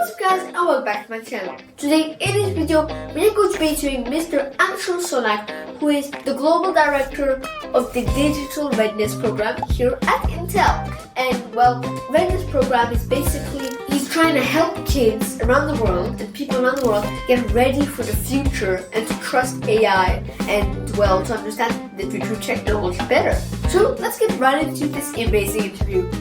What's up guys, and welcome back to my channel. Today in this video we are going to be interviewing Mr Anshul Sonak, who is the Global Director of the Digital Readiness program here at Intel. And well, Readiness program is basically, he's trying to help kids around the world and people around the world get ready for the future and to trust AI and well, to understand the future technology better. So let's get right into this amazing interview.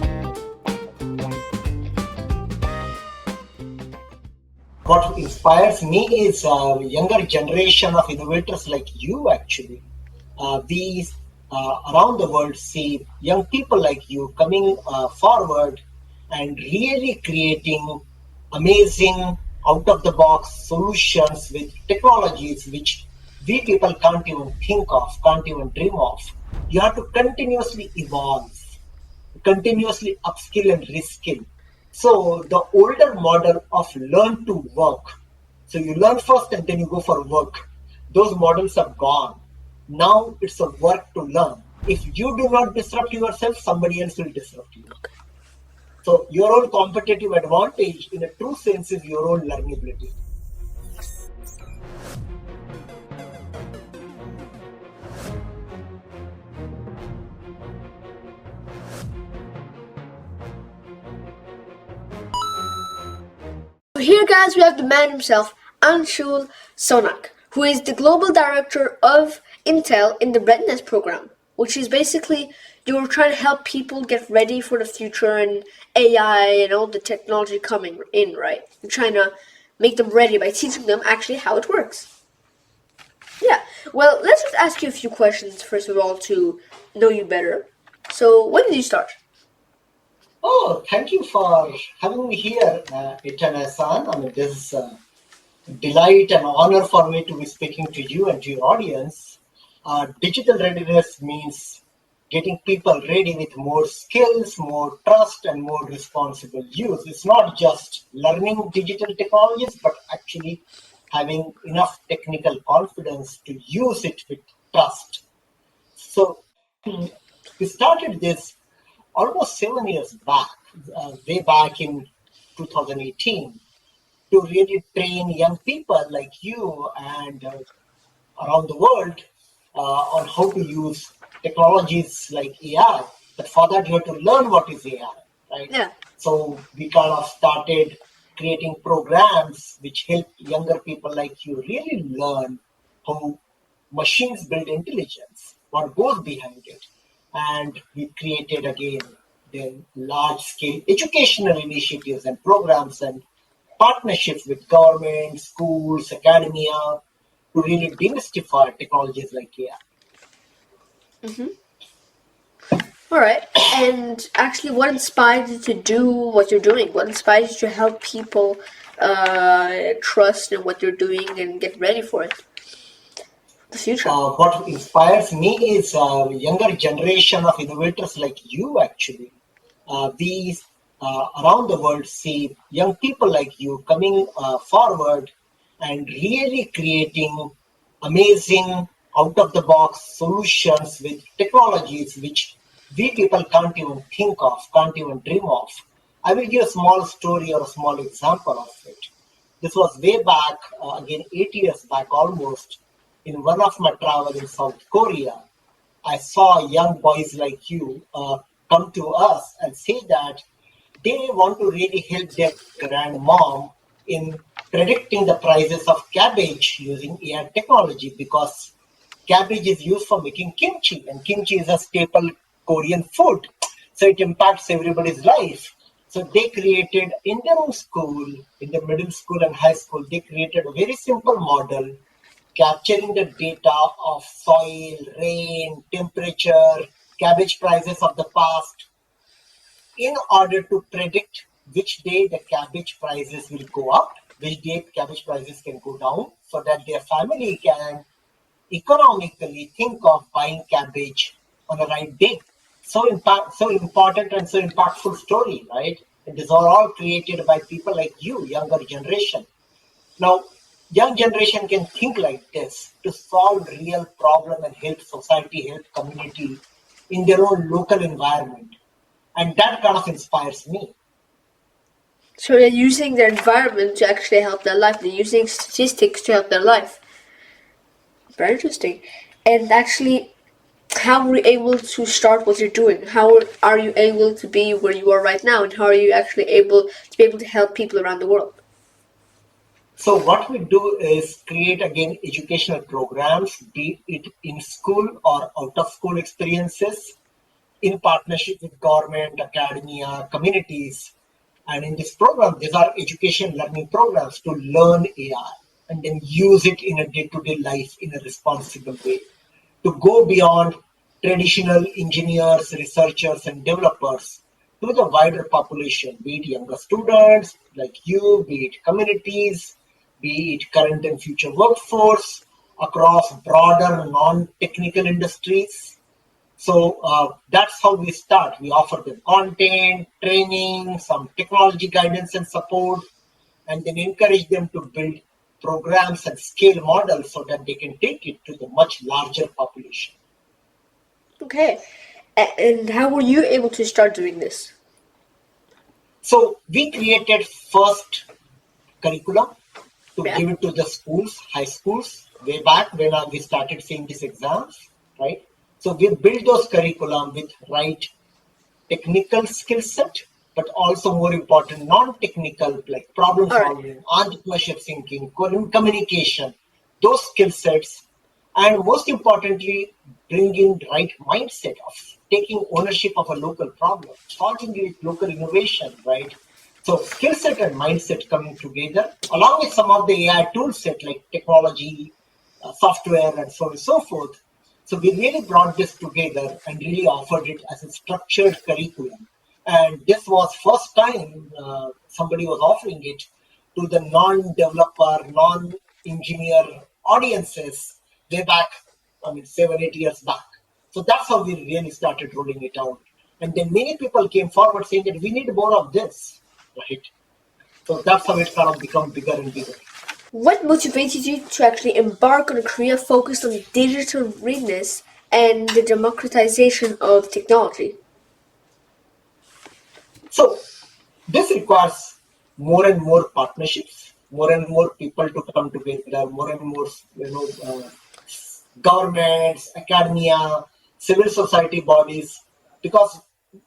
What inspires me is a younger generation of innovators like you, actually. We around the world see young people like you coming forward and really creating amazing out-of-the-box solutions with technologies which we people can't even think of, can't even dream of. You have to continuously evolve, continuously upskill and reskill. So the older model of learn to work, so you learn first and then you go for work, those models are gone. Now it's a work to learn. If you do not disrupt yourself, somebody else will disrupt you. So your own competitive advantage in a true sense is your own learnability. Here guys we have the man himself, Anshul Sonak, who is the Global Director of Intel in the Readiness program, which is basically you're trying to help people get ready for the future and AI and all the technology coming in, right? You're trying to make them ready by teaching them actually how it works. Yeah, well, let's just ask you a few questions first of all to know you better. So when did you start? Oh, thank you for having me here, EttanEhsan. I mean, this is a delight and honor for me to be speaking to you and to your audience. Digital readiness means getting people ready with more skills, more trust, and more responsible use. It's not just learning digital technologies, but actually having enough technical confidence to use it with trust. So we started this almost 7 years back, way back in 2018, to really train young people like you and around the world on how to use technologies like AI. But for that, you have to learn what is AI, right? Yeah. So we kind of started creating programs which help younger people like you really learn how machines build intelligence, what goes behind it. And we created again the large scale educational initiatives and programs and partnerships with government, schools, academia to really demystify technologies like AI. All right. And actually, what inspired you to do what you're doing? What inspired you to help people trust in what you're doing and get ready for it? The future. What inspires me is a younger generation of innovators like you, actually. We around the world see young people like you coming forward and really creating amazing out-of-the-box solutions with technologies which we people can't even think of, can't even dream of. I will give a small story or a small example of it. This was way back, again, 8 years back almost, in one of my travels in South Korea. I saw young boys like you come to us and say that they want to really help their grandmom in predicting the prices of cabbage using AI technology, because cabbage is used for making kimchi, and kimchi is a staple Korean food. So it impacts everybody's life. So they created in their own school, in the middle school and high school, they created a very simple model capturing the data of soil, rain, temperature, cabbage prices of the past in order to predict which day the cabbage prices will go up, which day cabbage prices can go down, so that their family can economically think of buying cabbage on the right day. So important and so impactful story, right? And these are all created by people like you, younger generation. Now, young generation can think like this to solve real problem and help society, help community in their own local environment. And that kind of inspires me. So they're using their environment to actually help their life. They're using statistics to help their life. Very interesting. And actually, how were you able to start what you're doing? How are you able to be where you are right now? And how are you actually able to help people around the world? So what we do is create again educational programs, be it in school or out of school experiences, in partnership with government, academia, communities. And in this program, these are education learning programs to learn AI and then use it in a day-to-day life in a responsible way. To go beyond traditional engineers, researchers, and developers to the wider population, be it younger students like you, be it communities, be it current and future workforce across broader non-technical industries. So that's how we start. We offer them content, training, some technology guidance and support, and then encourage them to build programs and scale models so that they can take it to the much larger population. Okay. And how were you able to start doing this? So we created first curriculum to Yeah. give it to the schools, high schools, way back when we started seeing these exams, right? So we built those curriculum with right technical skill set, but also more important, non-technical like problem All right. solving, entrepreneurship thinking, communication, those skill sets, and most importantly, bring in right mindset of taking ownership of a local problem, solving it with local innovation, right? So skill set and mindset coming together, along with some of the AI tool set like technology, software, and so on and so forth. So we really brought this together and really offered it as a structured curriculum. And this was first time somebody was offering it to the non-developer, non-engineer audiences way back, 7, 8 years back. So that's how we really started rolling it out. And then many people came forward saying that we need more of this, right? So that's how it kind of become bigger and bigger. What motivated you to actually embark on a career focused on digital readiness and the democratization of technology? So this requires more and more partnerships, more and more people to come together, more and more, governments, academia, civil society bodies, because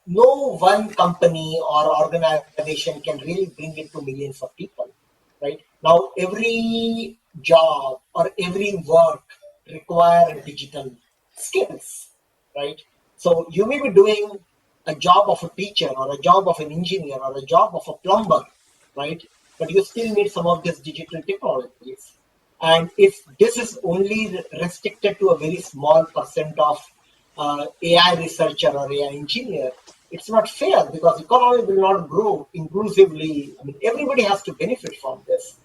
no one company or organization can really bring it to millions of people, right? Now, every job or every work require digital skills, right? So you may be doing a job of a teacher or a job of an engineer or a job of a plumber, right? But you still need some of these digital technologies. And if this is only restricted to a very small percent of AI researcher or AI engineer, it's not fair because economy will not grow inclusively. I mean, everybody has to benefit from this.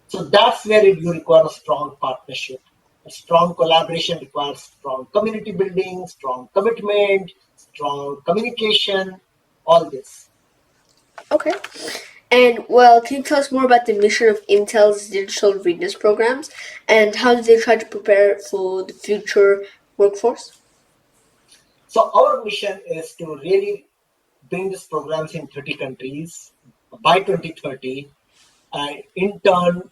So that's where you require a strong partnership. A strong collaboration requires strong community building, strong commitment, strong communication, all this. Okay. And well, can you tell us more about the mission of Intel's digital readiness programs and how do they try to prepare for the future workforce? So our mission is to really bring these programs in 30 countries by 2030, and in turn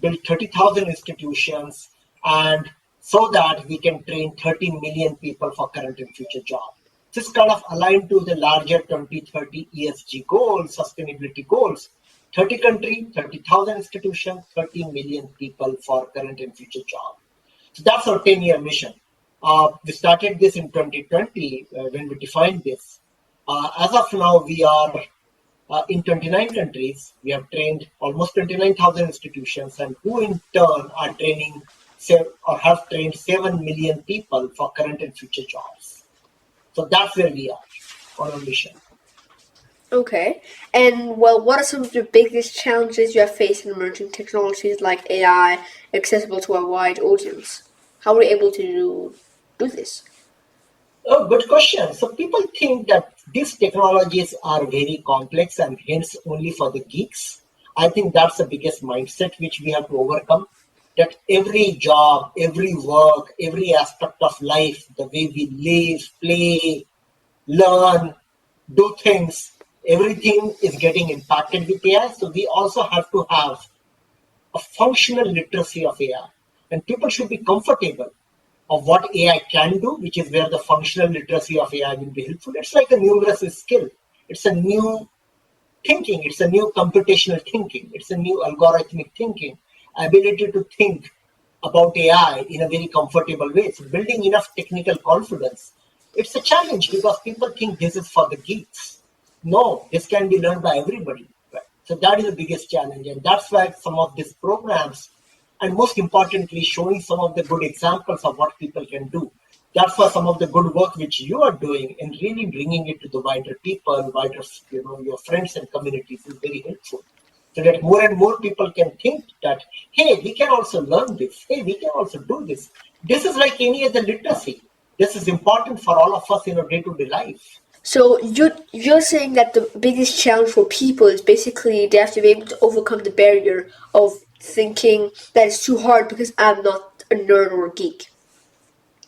build 30,000 institutions, and so that we can train 30 million people for current and future jobs. This is kind of aligned to the larger 2030 ESG goals, sustainability goals. 30 countries, 30,000 institutions, 30 million people for current and future jobs. So that's our 10-year mission. We started this in 2020 when we defined this. As of now, we are in 29 countries. We have trained almost 29,000 institutions, and who in turn are training or have trained 7 million people for current and future jobs. So that's where we are on our mission. Okay. And well, what are some of the biggest challenges you have faced in emerging technologies like AI, accessible to a wide audience? How were you able to do this? Oh, good question. So people think that these technologies are very complex and hence only for the geeks. I think that's the biggest mindset which we have to overcome. That every job, every work, every aspect of life, the way we live, play, learn, do things, everything is getting impacted with AI. So we also have to have a functional literacy of AI. And people should be comfortable of what AI can do, which is where the functional literacy of AI will be helpful. It's like a numeracy skill. It's a new thinking. It's a new computational thinking. It's a new algorithmic thinking, ability to think about AI in a very comfortable way. So building enough technical confidence. It's a challenge because people think this is for the geeks. No, this can be learned by everybody. Right? So that is the biggest challenge. And that's why some of these programs, and most importantly, showing some of the good examples of what people can do. That's why some of the good work which you are doing and really bringing it to the wider people, wider, your friends and communities is very helpful. So that more and more people can think that, hey, we can also learn this. Hey, we can also do this. This is like any other literacy. This is important for all of us in our day-to-day life. So you're saying that the biggest challenge for people is basically they have to be able to overcome the barrier of thinking that it's too hard because I'm not a nerd or a geek.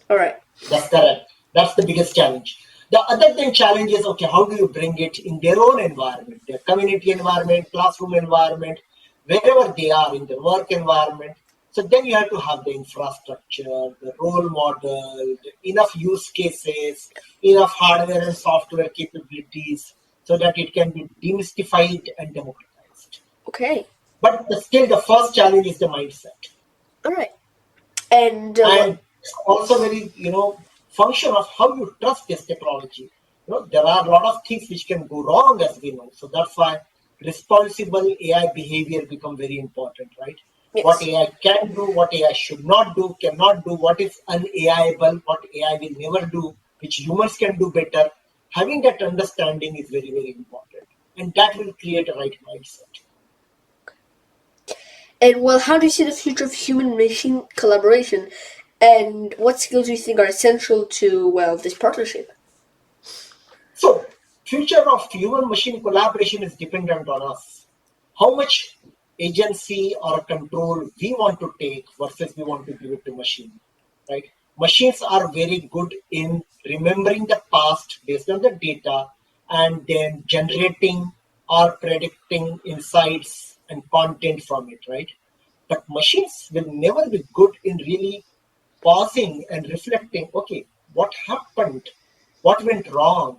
All right. That's correct. That's the biggest challenge. The other thing challenge is, okay, how do you bring it in their own environment, their community environment, classroom environment, wherever they are in their work environment. So then you have to have the infrastructure, the role model, enough use cases, enough hardware and software capabilities so that it can be demystified and democratized. Okay. But still, the first challenge is the mindset. All right. And It's also very, function of how you trust this technology. There are a lot of things which can go wrong, as we know. So that's why responsible AI behavior become very important, right? yes. What AI can do, what AI should not do, cannot do, what is un-AIable, what AI will never do, which humans can do better. Having that understanding is very, very important. And that will create a right mindset. And well, how do you see the future of human-machine collaboration? And what skills do you think are essential to, well, this partnership? So, future of human-machine collaboration is dependent on us. How much agency or control we want to take versus we want to give it to machine, right? Machines are very good in remembering the past based on the data and then generating or predicting insights and content from it, right? But machines will never be good in really pausing and reflecting, okay, what happened? What went wrong?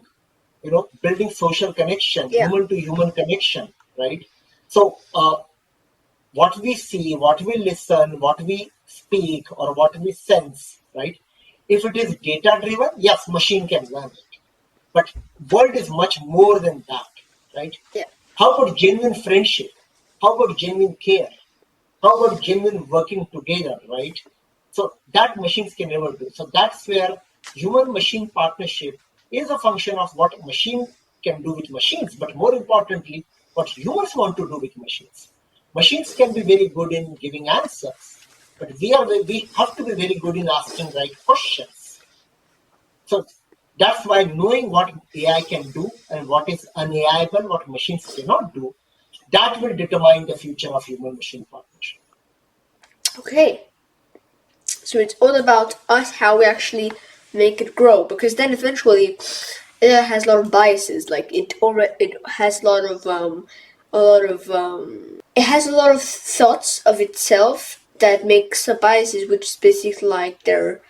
Building social connection, Yeah. human to human connection, right? So, what we see, what we listen, what we speak, or what we sense, right? If it is data driven, yes, machine can learn it. But world is much more than that, right? Yeah. How about genuine friendship? How about genuine care? How about genuine working together, right? So that machines can never do. So that's where human-machine partnership is a function of what machine can do with machines, but more importantly, what humans want to do with machines. Machines can be very good in giving answers, but we have to be very good in asking right questions. So that's why knowing what AI can do and what is un-AIable, what machines cannot do, that will determine the future of human-machine partnership. Okay. So it's all about us, how we actually make it grow, because then eventually it has a lot of biases. Like it has a lot of it has a lot of thoughts of itself that makes a biases, which is basically like they're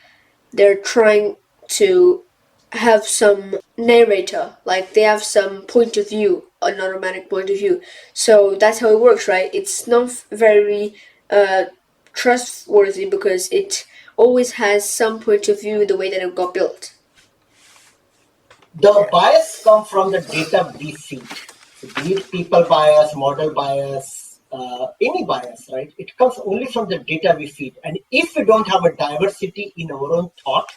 trying to have some narrator, like they have some point of view, an automatic point of view. So that's how it works, right? It's not very trustworthy because it always has some point of view the way that it got built. The bias comes from the data we feed. So be it people bias, model bias, any bias, right? It comes only from the data we feed. And if we don't have a diversity in our own thought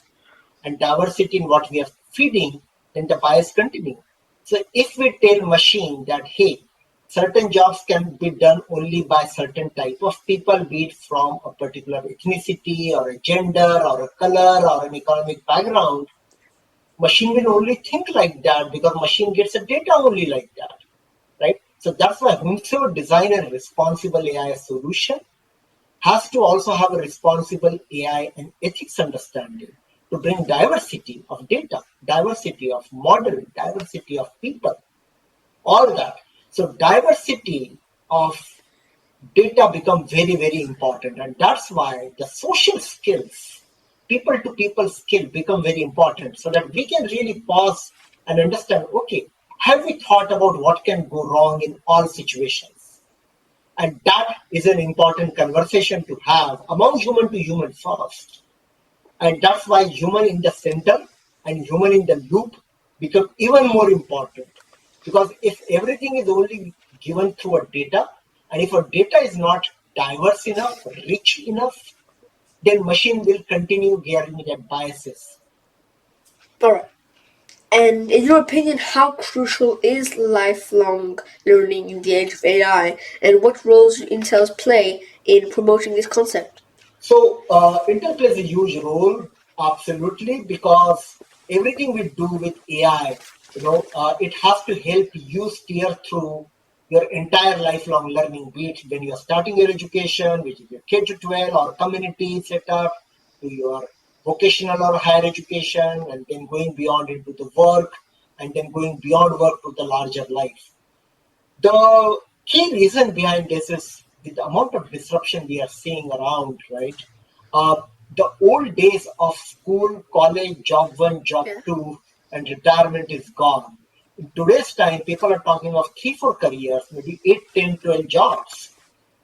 and diversity in what we are feeding, then the bias continues. So if we tell machine that, hey, certain jobs can be done only by certain type of people, be it from a particular ethnicity or a gender or a color or an economic background, machine will only think like that because machine gets the data only like that, right? So that's why whomsoever design a responsible AI solution has to also have a responsible AI and ethics understanding to bring diversity of data, diversity of model, diversity of people. all that. So diversity of data become very, very important. And that's why the social skills, people to people skill become very important so that we can really pause and understand, okay, have we thought about what can go wrong in all situations? And that is an important conversation to have among human to human first. And that's why human in the center and human in the loop become even more important. Because if everything is only given through a data, and if our data is not diverse enough, rich enough, then machine will continue getting their biases. All right. And in your opinion, how crucial is lifelong learning in the age of AI, and what roles do Intel's play in promoting this concept? So Intel plays a huge role, absolutely, because everything we do with AI, it has to help you steer through your entire lifelong learning, be it when you are starting your education, which is your K to 12 or community setup, to your vocational or higher education, and then going beyond into the work, and then going beyond work to the larger life. The key reason behind this is the amount of disruption we are seeing around, right? Uh, the old days of school, college, job one, job Yeah. two, and retirement is gone. In today's time, people are talking of 3, 4 careers, maybe 8, 10, 12 jobs.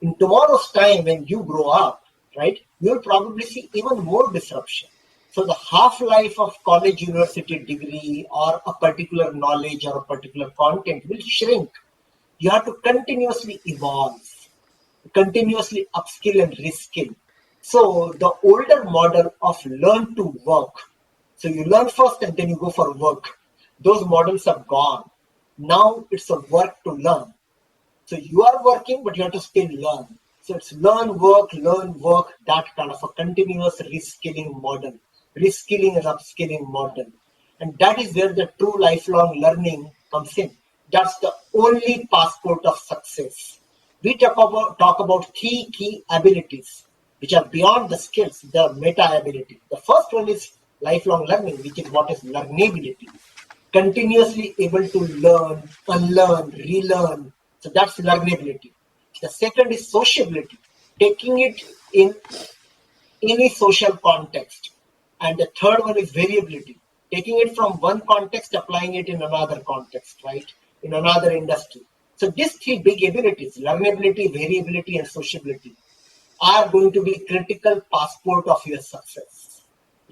In tomorrow's time, when you grow up, right, you'll probably see even more disruption. So the half-life of college university degree or a particular knowledge or a particular content will shrink. You have to continuously evolve, continuously upskill and reskill. So the older model of learn to work, so you learn first and then you go for work, those models are gone. Now it's a work to learn. So you are working, but you have to still learn. So it's learn, work, that kind of a continuous reskilling model, reskilling and upskilling model. And that is where the true lifelong learning comes in. That's the only passport of success. We talk about 3 key abilities, which are beyond the skills, the meta ability. The first one is lifelong learning, which is what is learnability, continuously able to learn, unlearn, relearn. So that's learnability. The second is sociability, taking it in any social context. And the third one is variability, taking it from one context, applying it in another context, right? In another industry. So these 3 big abilities, learnability, variability, and sociability, are going to be critical passport of your success.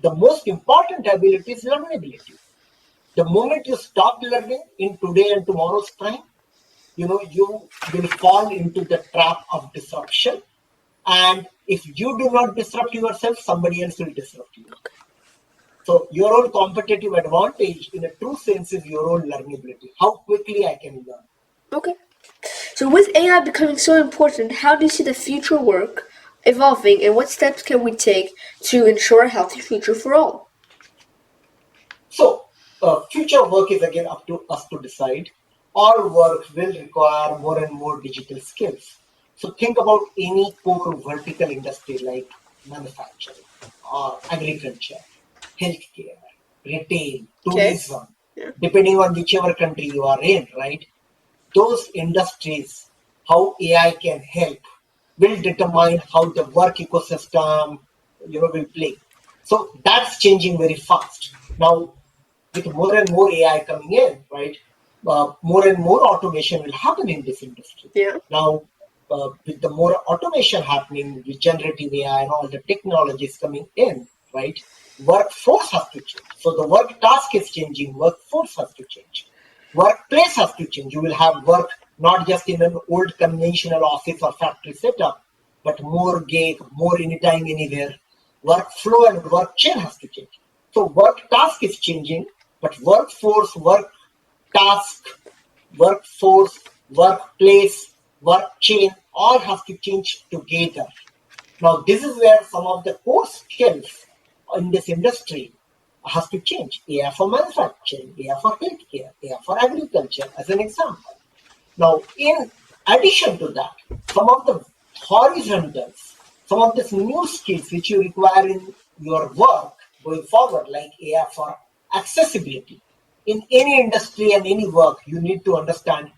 The most important ability is learnability. The moment you stop learning in today and tomorrow's time, you will fall into the trap of disruption. And if you do not disrupt yourself, somebody else will disrupt you. So your own competitive advantage in a true sense is your own learnability. How quickly I can learn. Okay. So with AI becoming so important, how do you see the future work evolving, and what steps can we take to ensure a healthy future for all? So future work is again up to us to decide. All work will require more and more digital skills. So think about any core vertical industry like manufacturing or agriculture, healthcare, retail, Okay. tourism, Yeah. depending on whichever country you are in, right? Those industries, how AI can help, will determine how the work ecosystem, will play. So that's changing very fast. Now, with more and more AI coming in, right, more and more automation will happen in this industry. Yeah. Now, with the more automation happening, with generative AI and all the technologies coming in, right, workforce has to change. So the work task is changing, workforce has to change. Workplace has to change. You will have work not just in an old conventional office or factory setup, but more gig, more anytime, anywhere. Workflow and work chain has to change. So work task is changing, but workforce, work task, workforce, workplace, work chain, all have to change together. Now, this is where some of the core skills in this industry has to change. AI for manufacturing, AI for healthcare, AI for agriculture, as an example. Now, in addition to that, some of the horizontals, some of these new skills which you require in your work going forward, like AI for accessibility. In any industry and any work, you need to understand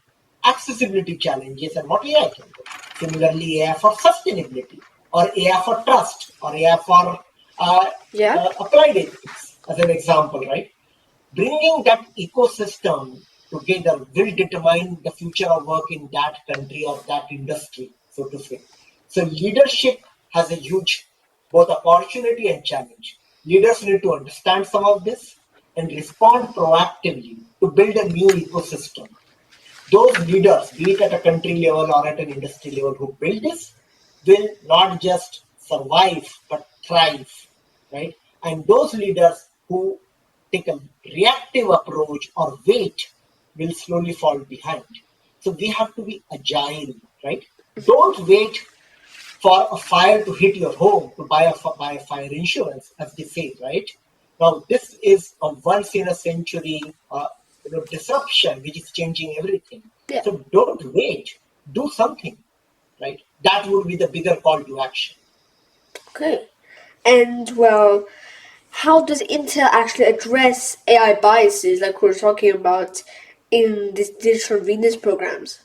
accessibility challenges and what AI can do. Similarly, AI for sustainability, or AI for trust, or AI for Yeah. applied ethics, as an example, right? Bringing that ecosystem together will determine the future of work in that country or that industry, so to say. So leadership has a huge both opportunity and challenge. Leaders need to understand some of this and respond proactively to build a new ecosystem. Those leaders, be it at a country level or at an industry level, who build this will not just survive but thrive, right? And those leaders who take a reactive approach or wait will slowly fall behind. So we have to be agile, right? Don't wait for a fire to hit your home to buy a fire insurance, as they say, right? Now, this is a once in a century disruption which is changing everything. Yeah. So don't wait, do something, right? That would be the bigger call to action. Okay. And well, how does Intel actually address AI biases like we're talking about in these digital readiness programs?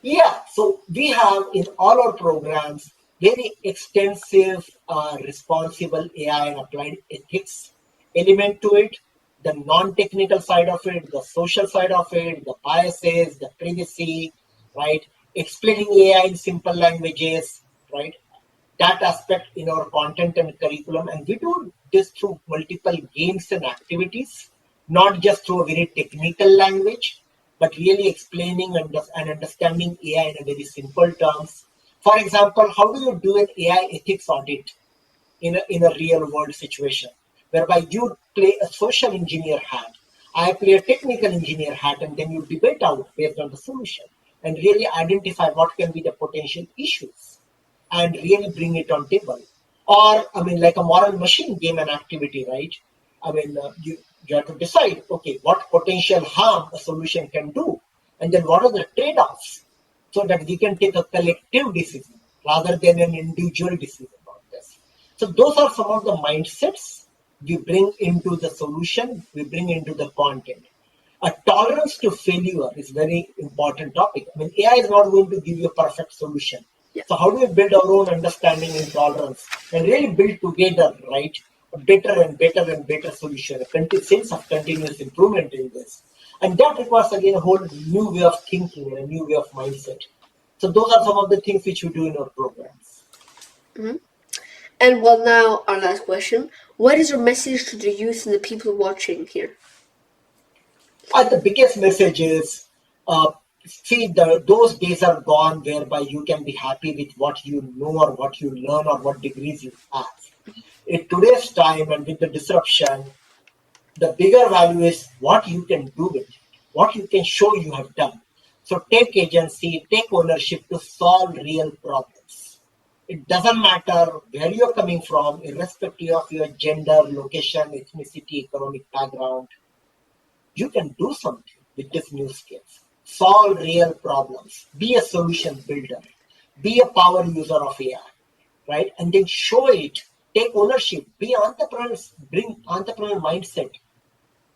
Yeah, so we have in all our programs very extensive responsible AI and applied ethics element to it, the non-technical side of it, the social side of it, the biases, the privacy, right? Explaining AI in simple languages, right? That aspect in our content and curriculum. And we do this through multiple games and activities, not just through a very technical language, but really explaining and understanding AI in a very simple terms. For example, how do you do an AI ethics audit in a real world situation, whereby you play a social engineer hat, I play a technical engineer hat, and then you debate out based on the solution and really identify what can be the potential issues and really bring it on table. Or, I mean, like a moral machine game and activity, right? I mean, you have to decide, okay, what potential harm a solution can do, and then what are the trade-offs, so that we can take a collective decision rather than an individual decision about this. So those are some of the mindsets we bring into the solution, we bring into the content. A tolerance to failure is very important topic. I mean, AI is not going to give you a perfect solution. Yeah. So how do we build our own understanding and tolerance and really build together, right, a better and better and better solution, a sense of continuous improvement in this. And that requires again a whole new way of thinking and a new way of mindset. So those are some of the things which we do in our programs. Mm-hmm. And well, now our last question: what is your message to the youth and the people watching here? The biggest message is, uh, see, those days are gone whereby you can be happy with what you know or what you learn or what degrees you have. In today's time and with the disruption, the bigger value is what you can do with it, what you can show you have done. So take agency, take ownership to solve real problems. It doesn't matter where you're coming from, irrespective of your gender, location, ethnicity, economic background. You can do something with these new skills. Solve real problems. Be a solution builder. Be a power user of AI, right? And then show it. Take ownership. Be entrepreneurs. Bring entrepreneurial mindset,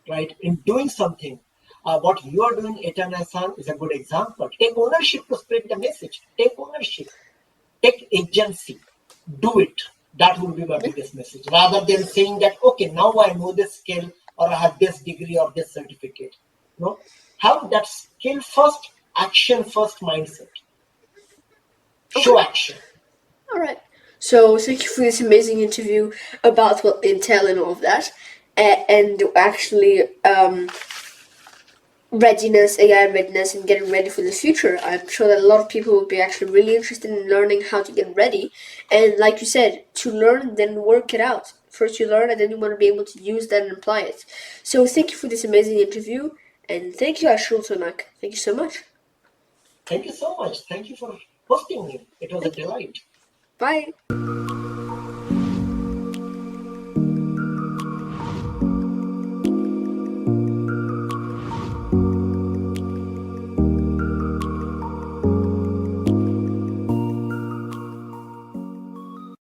right? In doing something. What you are doing, EttanEhsan, is a good example. Take ownership to spread the message. Take ownership. Take agency. Do it. That would be my biggest message. Rather than saying that, okay, now I know this skill or I have this degree or this certificate. No, have that skill first, action first mindset. Okay. Show action. All right. So thank you for this amazing interview about well, Intel and all of that, and actually readiness, AI readiness, and getting ready for the future. I'm sure that a lot of people will be actually really interested in learning how to get ready. And like you said, to learn, then work it out. First you learn, and then you want to be able to use that and apply it. So thank you for this amazing interview, and thank you, Anshul Sonak. Thank you so much. Thank you so much. Thank you for hosting me. It was a Thank you. delight. Bye.